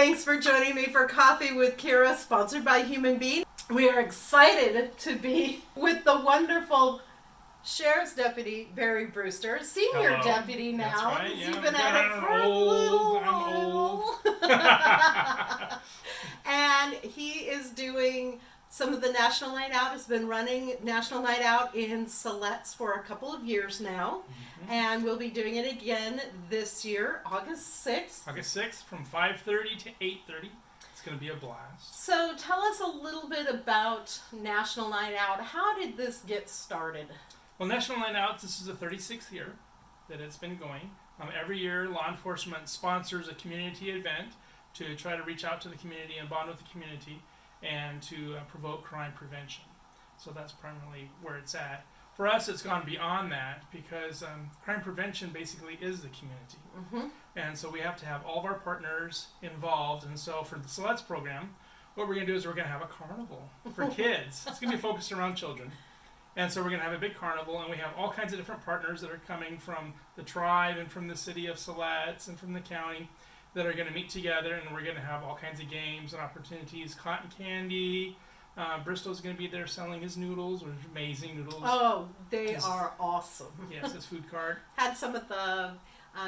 Thanks for joining me for Coffee with Kiera, sponsored by Human Being. We are excited to be with the wonderful Sheriff's Deputy Barry Brewster, Senior Hello. Deputy now. That's right, yeah. He's been at it for a little while. And he is doing some of the National Night Out. Has been running National Night Out in Siletz for a couple of years now. Mm-hmm. And we'll be doing it again this year, August 6th. August 6th from 5:30 to 8:30. It's going to be a blast. So tell us a little bit about National Night Out. How did this get started? Well, National Night Out, this is the 36th year that it's been going. Every year, law enforcement sponsors a community event to try to reach out to the community and bond with the community and to provoke crime prevention. So that's primarily where it's at. For us, it's gone beyond that because crime prevention basically is the community. Mm-hmm. And so we have to have all of our partners involved. And so for the Siletz program, what we're going to do is we're going to have a carnival for kids. It's going to be focused around children. And so we're going to have a big carnival, and we have all kinds of different partners that are coming from the tribe and from the city of Siletz and from the county that are going to meet together, and we're going to have all kinds of games and opportunities. Cotton candy. Bristol's going to be there selling his noodles, which are amazing noodles. Oh, they are awesome. Yes, his food cart. Had some at the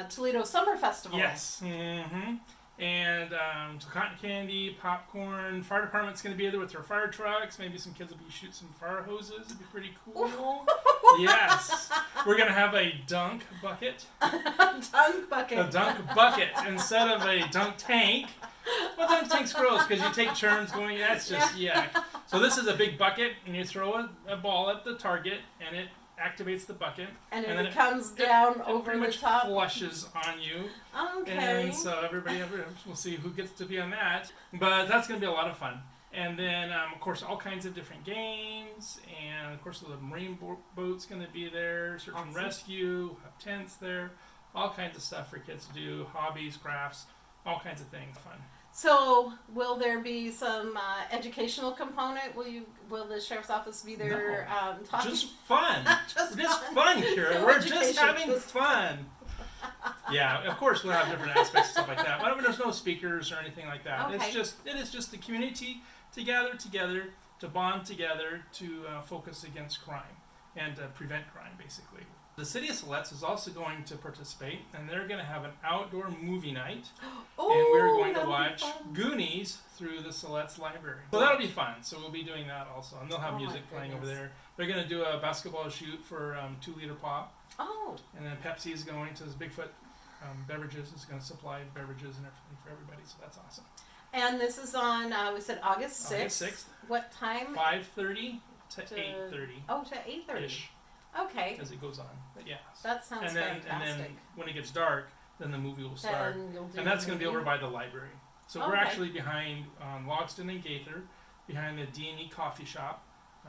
Toledo Summer Festival. Yes. Mm-hmm. And so cotton candy, popcorn. Fire department's going to be there with their fire trucks. Maybe some kids will be shooting some fire hoses. It'd be pretty cool. Yes. We're going to have a dunk bucket. Dunk bucket. A dunk bucket instead of a dunk tank. Well, dunk tank's gross because you take turns going. That's just yuck. So this is a big bucket, and you throw a ball at the target, and it activates the bucket, and then it comes down over pretty the much top. Flushes on you. Okay. And so everybody, we'll see who gets to be on that. But that's going to be a lot of fun. And then, of course, all kinds of different games. And, of course, the marine boat's going to be there. Search and rescue. We'll have tents there. All kinds of stuff for kids to do. Hobbies, crafts, all kinds of things. Fun. So, will there be some educational component? Will the sheriff's office be there talking? Just fun. Just fun, Kiera. No We're education, just having fun. Yeah, of course we'll have different aspects and stuff like that. But there's no speakers or anything like that. Okay. It is just the community to gather together, to bond together, to focus against crime and prevent crime, basically. The city of Siletz is also going to participate, and they're going to have an outdoor movie night. Oh, and we're going to watch Goonies through the Siletz Library. So that'll be fun. So we'll be doing that also. And they'll have music playing over there. They're going to do a basketball shoot for 2-liter pop. Oh. And then Pepsi is going to Bigfoot Beverages. Is going to supply beverages and everything for everybody. So that's awesome. And this is on, we said August 6th. August 6th. What time? 5:30 to 8:30. Oh, to 8:30. Ish. Okay. As it goes on. But yeah. That sounds fantastic. And then when it gets dark, then the movie will start. And that's going to be over by the library. So we're actually behind Logston and Gaither, behind the D&E coffee shop.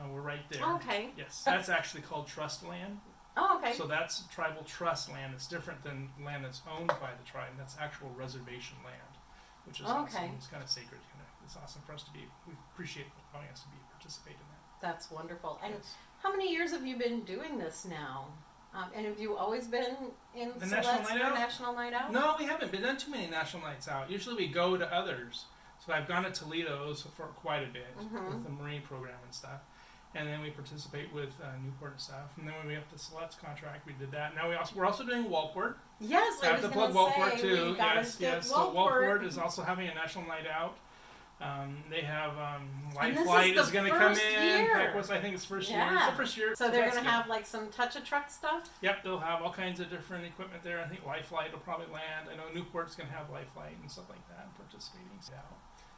We're right there. Okay. Yes. That's actually called trust land. Oh, okay. So that's tribal trust land. It's different than land that's owned by the tribe. That's actual reservation land, which is awesome. It's kind of sacred. It's awesome for us to be. We appreciate allowing us to participate in that. That's wonderful. And how many years have you been doing this now? And have you always been in the National Night Out? No, we haven't been done too many National Nights Out. Usually we go to others. So I've gone to Toledos for quite a bit with the Marine program and stuff. And then we participate with Newport and stuff. And then when we have the Siletz contract, we did that. Now we're also doing Walport. Yes, I have to plug Walport too. Yes. So Walport is also having a National Night Out. They have Life and Flight is going to come in. Year. I think it's first year. Yeah. It's the first year. So they're going to have like some touch-a-truck stuff? Yep, they'll have all kinds of different equipment there. I think Life Flight will probably land. I know Newport's going to have Life Flight and stuff like that participating. So.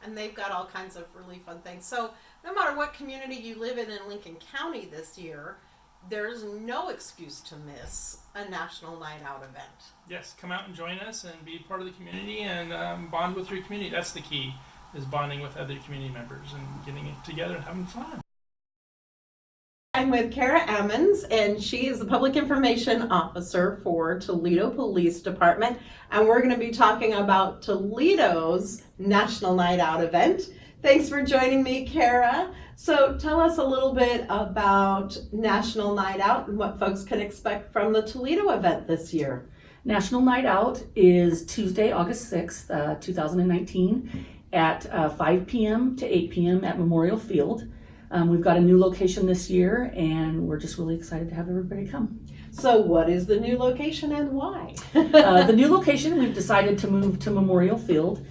And they've got all kinds of really fun things. So no matter what community you live in Lincoln County this year, there's no excuse to miss a National Night Out event. Yes, come out and join us and be part of the community and bond with your community. That's the key, is bonding with other community members and getting it together and having fun. I'm with Kiera Ammons, and she is the Public Information Officer for Toledo Police Department, and we're going to be talking about Toledo's National Night Out event. Thanks for joining me, Kiera. So tell us a little bit about National Night Out and what folks can expect from the Toledo event this year. National Night Out is Tuesday, August 6th, 2019 at 5 p.m. to 8 p.m. at Memorial Field. We've got a new location this year, and we're just really excited to have everybody come. So what is the new location and why? The new location, we've decided to move to Memorial Field.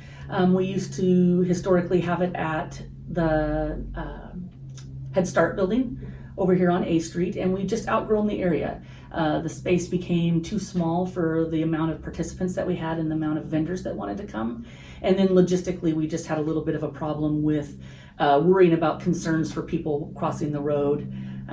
We used to historically have it at the Head Start building over here on A Street, and we just outgrown the area. The space became too small for the amount of participants that we had and the amount of vendors that wanted to come. And then logistically, we just had a little bit of a problem with worrying about concerns for people crossing the road.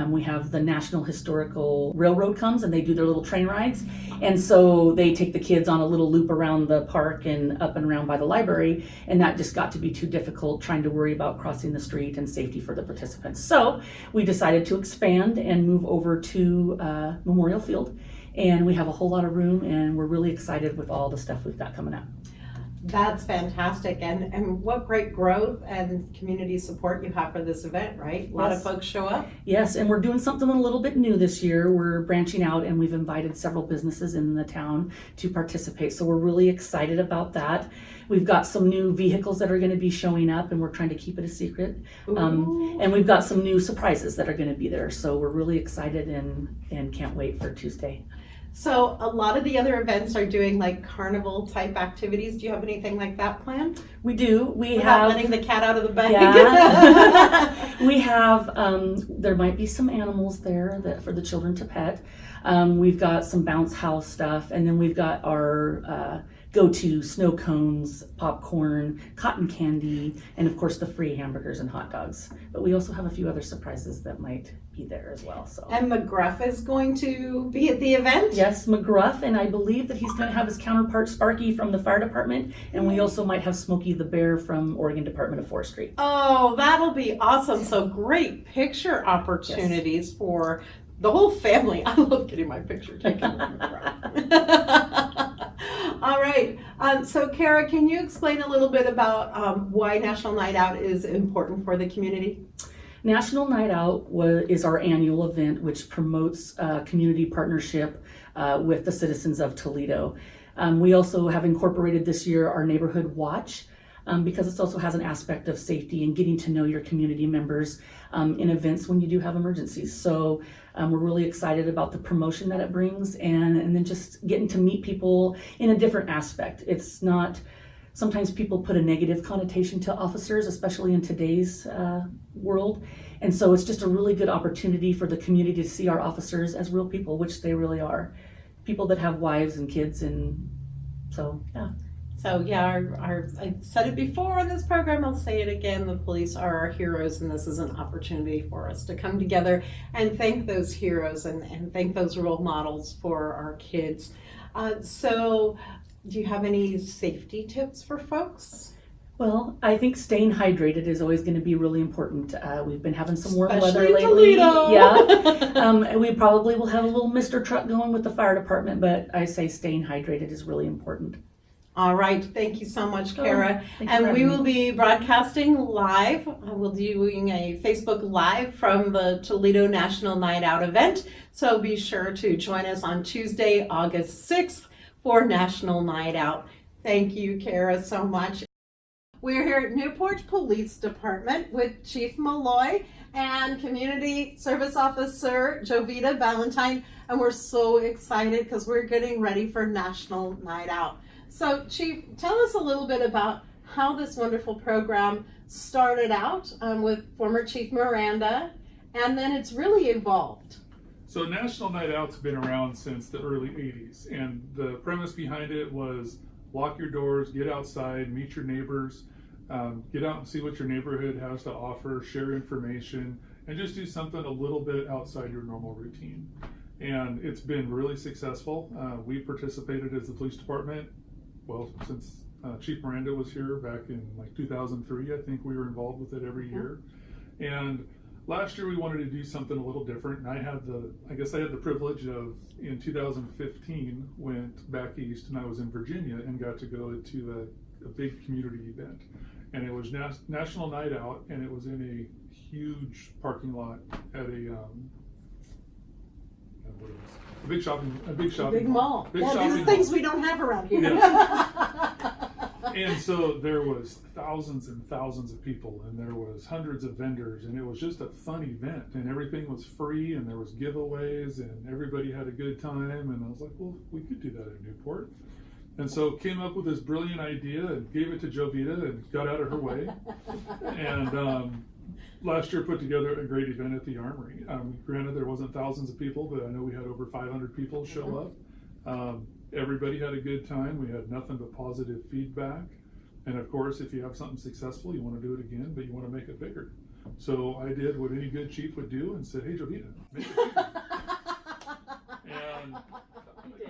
We have the National Historical Railroad comes and they do their little train rides. And so they take the kids on a little loop around the park and up and around by the library. And that just got to be too difficult trying to worry about crossing the street and safety for the participants. So we decided to expand and move over to Memorial Field. And we have a whole lot of room, and we're really excited with all the stuff we've got coming up. That's fantastic, and what great growth and community support you have for this event, right? A lot of folks show up. Yes, and we're doing something a little bit new this year. We're branching out, and we've invited several businesses in the town to participate, so we're really excited about that. We've got some new vehicles that are going to be showing up, and we're trying to keep it a secret. And we've got some new surprises that are going to be there, so we're really excited and can't wait for Tuesday. So a lot of the other events are doing like carnival type activities. Do you have anything like that planned? We do. We Without have letting the cat out of the bag. Yeah. We have. There might be some animals there that for the children to pet. We've got some bounce house stuff, and then we've got our go-to snow cones, popcorn, cotton candy, and of course the free hamburgers and hot dogs. But we also have a few other surprises that might be there as well. So. And McGruff is going to be at the event? Yes, McGruff, and I believe that he's going to have his counterpart Sparky from the fire department, and we also might have Smokey the Bear from Oregon Department of Forestry. Oh, that'll be awesome. So great picture opportunities for the whole family. I love getting my picture taken with McGruff. All right. So Kiera, can you explain a little bit about why National Night Out is important for the community? National Night Out is our annual event which promotes community partnership with the citizens of Toledo. We also have incorporated this year our Neighborhood Watch because it also has an aspect of safety and getting to know your community members in events when you do have emergencies. So we're really excited about the promotion that it brings and then just getting to meet people in a different aspect. It's not, sometimes people put a negative connotation to officers, especially in today's world. And so it's just a really good opportunity for the community to see our officers as real people, which they really are. People that have wives and kids, and so, yeah. So yeah, I've said it before in this program, I'll say it again, the police are our heroes, and this is an opportunity for us to come together and thank those heroes and thank those role models for our kids. So do you have any safety tips for folks? Well, I think staying hydrated is always going to be really important. We've been having some warm Especially weather lately. Toledo. Yeah. We probably will have a little Mr. Truck going with the fire department, but I say staying hydrated is really important. All right, thank you so much, Kiera. And we will be broadcasting live. We'll be doing a Facebook Live from the Toledo National Night Out event. So be sure to join us on Tuesday, August 6th for National Night Out. Thank you, Kiera, so much. We're here at Newport Police Department with Chief Malloy and Community Service Officer Jovita Valentine, and we're so excited because we're getting ready for National Night Out. So, Chief, tell us a little bit about how this wonderful program started out with former Chief Miranda, and then it's really evolved. So National Night Out's been around since the early 80s, and the premise behind it was lock your doors, get outside, meet your neighbors, get out and see what your neighborhood has to offer, share information, and just do something a little bit outside your normal routine. And it's been really successful. We participated as the police department, well, since Chief Miranda was here back in like 2003, I think we were involved with it every year. And last year we wanted to do something a little different, and I had the privilege of, in 2015, went back east and I was in Virginia and got to go to a big community event. And it was National Night Out, and it was in a huge parking lot at a A big shopping Big mall. Big Yeah, shopping these are things we don't have around here. And so there was thousands and thousands of people, and there was hundreds of vendors, and it was just a fun event, and everything was free, and there was giveaways, and everybody had a good time. And I was like, well, we could do that in Newport. And so came up with this brilliant idea and gave it to Jovita and got out of her way. And last year put together a great event at the Armory. Granted, there wasn't thousands of people, but I know we had over 500 people show up. Everybody had a good time. We had nothing but positive feedback. And of course, if you have something successful, you want to do it again, but you want to make it bigger. So I did what any good chief would do and said, hey, Jovita, make it bigger.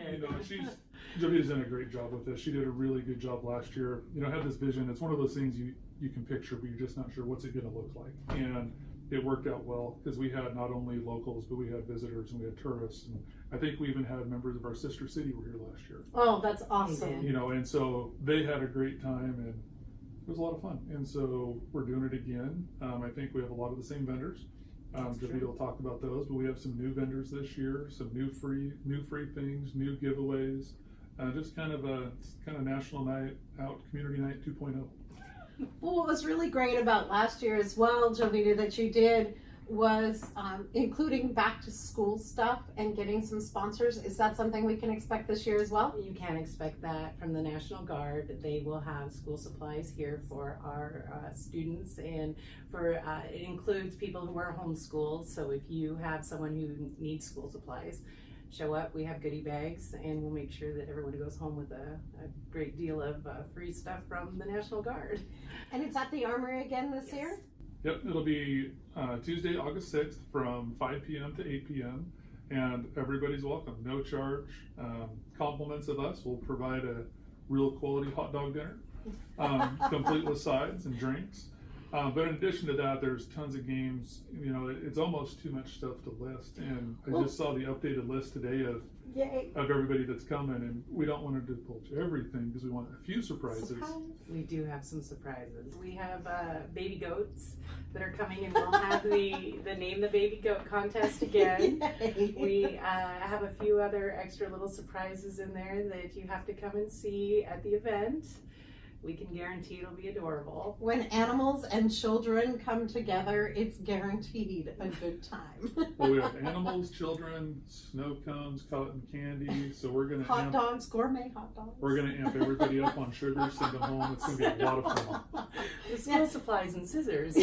And Jovita's done a great job with this. She did a really good job last year. Had this vision. It's one of those things you can picture, but you're just not sure what's it going to look like. And it worked out well because we had not only locals, but we had visitors and we had tourists. And I think we even had members of our sister city were here last year. Oh, that's awesome. And so they had a great time and it was a lot of fun. And so we're doing it again. I think we have a lot of the same vendors. Jovita will talk about those, but we have some new vendors this year, some new free things, new giveaways, just kind of a national night out, community night 2.0. Well, what was really great about last year as well, Jovita, that you did was including back to school stuff and getting some sponsors. Is that something we can expect this year as well? You can expect that from the National Guard. They will have school supplies here for our students, and for it includes people who are homeschooled. So if you have someone who needs school supplies, show up. We have goodie bags, and we'll make sure that everyone goes home with a great deal of free stuff from the National Guard. And it's at the Armory again this year? Yep, it'll be Tuesday, August 6th from 5 p.m. to 8 p.m. and everybody's welcome, no charge. Compliments of us, we'll provide a real quality hot dog dinner, complete with sides and drinks. But in addition to that, there's tons of games. It's almost too much stuff to list. And I just saw the updated list today of everybody that's coming, and we don't want to divulge everything because we want a few surprises. We do have some surprises. We have baby goats that are coming, and we'll have the Name the Baby Goat contest again. We have a few other extra little surprises in there that you have to come and see at the event. We can guarantee it'll be adorable. When animals and children come together, it's guaranteed a good time. Well, we have animals, children, snow cones, cotton candy. So we're gonna hot dogs, gourmet hot dogs. We're gonna amp everybody up on sugar, send them home. It's gonna be a lot of fun. The school supplies and scissors.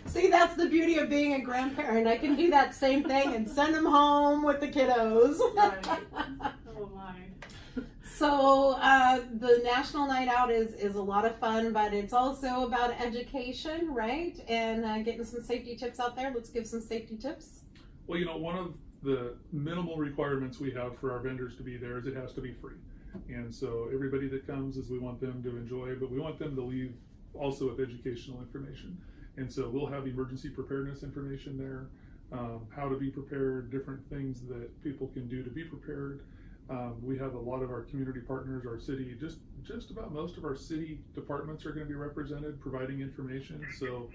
See, that's the beauty of being a grandparent. I can do that same thing and send them home with the kiddos. Right. Oh my. So the National Night Out is a lot of fun, but it's also about education, right? And getting some safety tips out there. Let's give some safety tips. Well, one of the minimal requirements we have for our vendors to be there is it has to be free. And so everybody that comes we want them to enjoy, but we want them to leave also with educational information. And so we'll have emergency preparedness information there, how to be prepared, different things that people can do to be prepared. We have a lot of our community partners, our city, just about most of our city departments are going to be represented, providing information. So,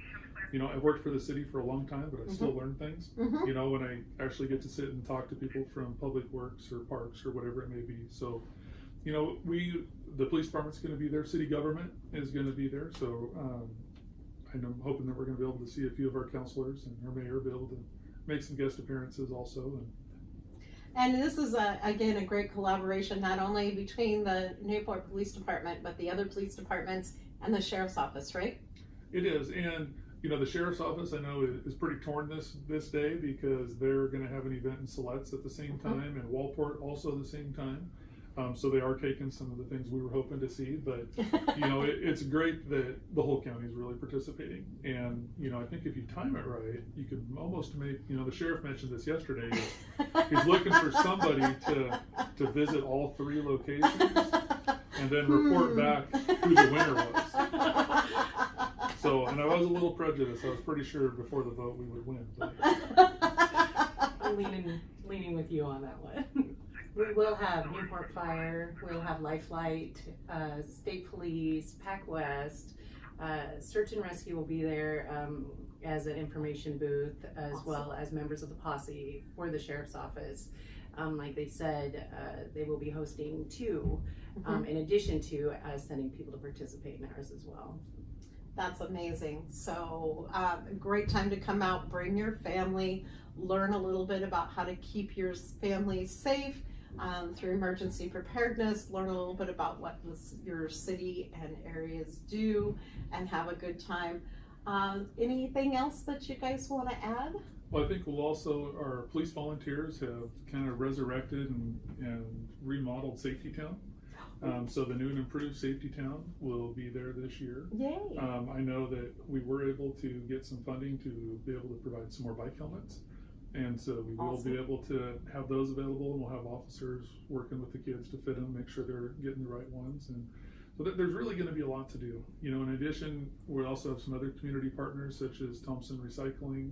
I've worked for the city for a long time, but I still learn things. When I actually get to sit and talk to people from public works or parks or whatever it may be. So, the police department's going to be there, city government is going to be there. So, I'm hoping that we're going to be able to see a few of our councilors and our mayor be able to make some guest appearances also. And this is, again, a great collaboration, not only between the Newport Police Department, but the other police departments and the Sheriff's Office, right? It is. And, the Sheriff's Office, I know, is pretty torn this day because they're going to have an event in Siletz at the same time and Walport also the same time. So they are taking some of the things we were hoping to see. But, it's great that the whole county is really participating. And, I think if you time it right, you could almost make, the sheriff mentioned this yesterday. He's looking for somebody to visit all three locations and then report back who the winner was. So, and I was a little prejudiced. I was pretty sure before the vote we would win. But. I'm leaning with you on that one. We will have Newport Fire, we'll have Lifeline, State Police, Pac West, Search and rescue will be there as an information booth, as Awesome. well as members of the posse for the sheriff's office. Like they said, they will be hosting two, in addition to sending people to participate in ours as well. That's amazing. So, great time to come out, bring your family, learn a little bit about how to keep your family safe through emergency preparedness, learn a little bit about what your city and areas do, and have a good time. Anything else that you guys want to add? Well, I think our police volunteers have kind of resurrected and remodeled Safety Town. So the new and improved Safety Town will be there this year. Yay! I know that we were able to get some funding to be able to provide some more bike helmets. And so we will be able to have those available, and we'll have officers working with the kids to fit them, make sure they're getting the right ones. And so there's really going to be a lot to do. You know, in addition, we also have some other community partners such as Thompson Recycling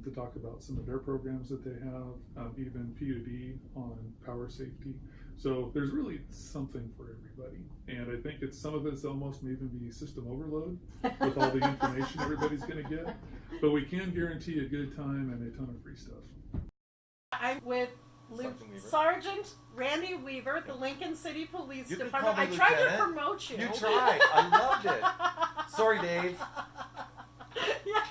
to talk about some of their programs that they have, even PUD on power safety. So there's really something for everybody. And I think some of it's almost may even be system overload with all the information everybody's going to get. But we can guarantee a good time and a ton of free stuff. I'm with Sergeant Weaver. Sergeant Randy Weaver, the Lincoln City Police You can Department. call I me tried to Lieutenant. promote you. You tried. I loved it. Sorry, Dave. Yeah.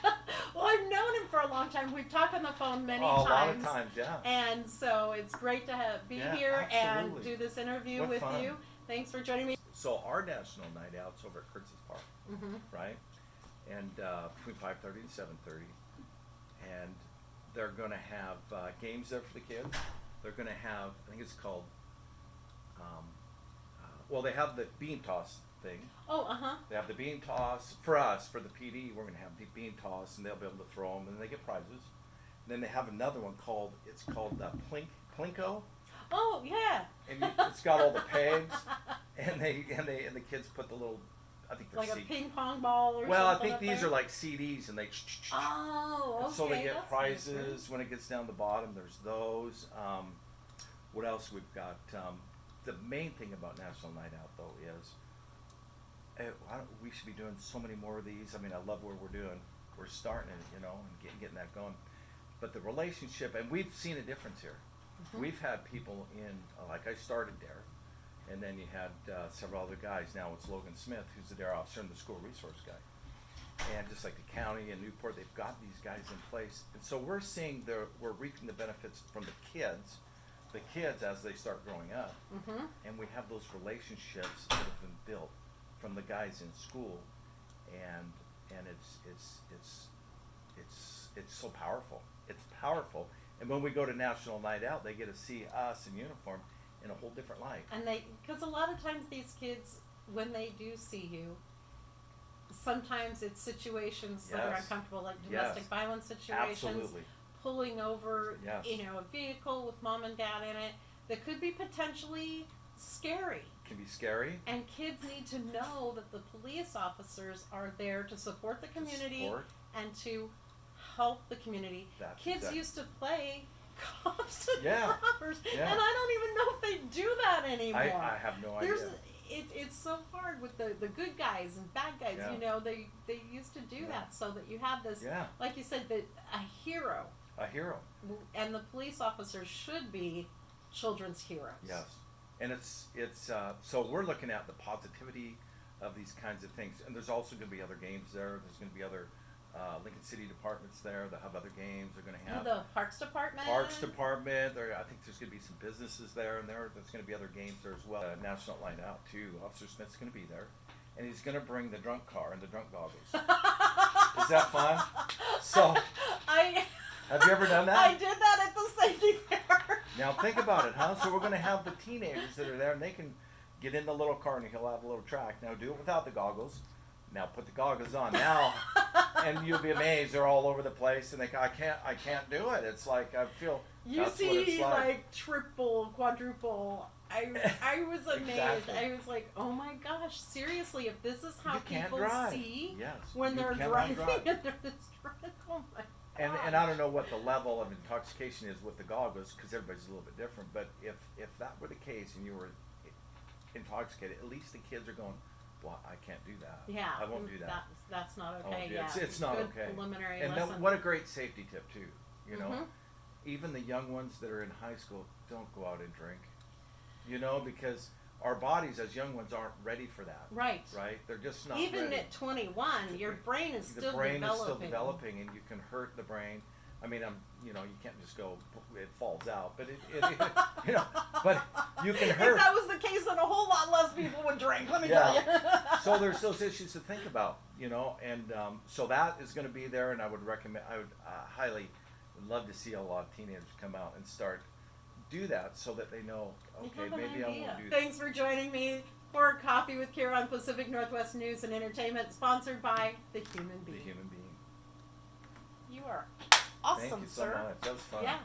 Well, I've known him for a long time. We've talked on the phone many A times. lot of times, yeah. And so it's great to be Yeah, here and absolutely. do this interview What with fun. you. Thanks for joining me. So our national night out's over at Curtis Park, right? And between 5:30 and 7:30, and they're going to have games there for the kids. They're going to have, I think it's called, well, they have the bean toss thing. Oh, They have the bean toss for us, for the PD. We're going to have the bean toss, and they'll be able to throw them, and they get prizes. And then they have another one called Plinko. Oh, yeah. And it's got all the pegs, and the kids put the little, I think they're Like a CDs. ping pong ball or Well, I something. think up these there. are like CDs, and they. Oh, okay. So they get that's prizes nice. when it gets down the bottom. There's those. What else we've got? The main thing about National Night Out though is, we should be doing so many more of these. I mean, I love what we're doing. We're starting it, and getting that going. But the relationship, and we've seen a difference here. We've had people in, like I started there, and then you had several other guys. Now it's Logan Smith, who's the dare officer and the school resource guy. And just like the county and Newport, they've got these guys in place. And so we're seeing we're reaping the benefits from the kids as they start growing up. And we have those relationships that have been built from the guys in school, and it's so powerful. It's powerful. And when we go to National Night Out, they get to see us in uniform in a whole different light. And because a lot of times these kids, when they do see you, sometimes it's situations that are Yes. uncomfortable, like domestic Yes. violence situations, Absolutely. pulling over, Yes. a vehicle with mom and dad in it that could be potentially scary. Can be scary. And kids need to know that the police officers are there to support the community Support. and to help the community. That's Kids exact- used to play cops and Yeah. robbers, Yeah. and I don't even know if they do that anymore. I have no idea. It's so hard with the good guys and bad guys. Yeah. They used to do Yeah. that so that you have this, Yeah. like you said, a hero, A hero. and the police officers should be children's heroes. Yes. And it's so we're looking at the positivity of these kinds of things. And there's also going to be other games there. There's going to be other Lincoln City departments there that have other games. They're going to have The Parks Department. Parks Department. I think there's going to be some businesses there, and there's going to be other games there as well. National Night Out too. Officer Smith's going to be there, and he's going to bring the drunk car and the drunk goggles. Is that fun? So, have you ever done that? I did that at the safety fair. Now think about it, huh? So we're going to have the teenagers that are there, and they can get in the little car, and he'll have a little track. Now do it without the goggles. Now put the goggles on now, and you'll be amazed. They're all over the place, and I can't do it. It's like I feel. You that's what it's see, like triple, quadruple. I was amazed. Exactly. I was like, oh my gosh, seriously, if this is how You can't people drive. see Yes. when You they're cannot driving drive. and they're this drunk, oh my gosh. And I don't know what the level of intoxication is with the goggles, because everybody's a little bit different. But if that were the case and you were intoxicated, at least the kids are going, well, I can't do that. Yeah, I won't do that. That's not I won't okay. do Yeah, that. It's not good okay. preliminary And lesson. then what a great safety tip too. You know, Mhm. even the young ones that are in high school, don't go out and drink. You know, because our bodies as young ones aren't ready for that. Right. Right? They're just not Even ready. at 21, your brain is The still brain developing. is still developing, and you can hurt the brain. I mean, you know, you can't just go, it falls out, but it you know, but you can hurt. If that was the case, then a whole lot less people would drink. Let me Yeah. tell you. So there's those issues to think about, you know, and so that is going to be there, and I would recommend, I would highly would love to see a lot of teenagers come out and start do that so that they know, You okay, have an maybe I idea. won't do that. Thanks for joining me for Coffee with Kiera on Pacific Northwest News and Entertainment, sponsored by The Human The Being. human being. You are awesome, Thank you so sir. much. That was fun. Yeah.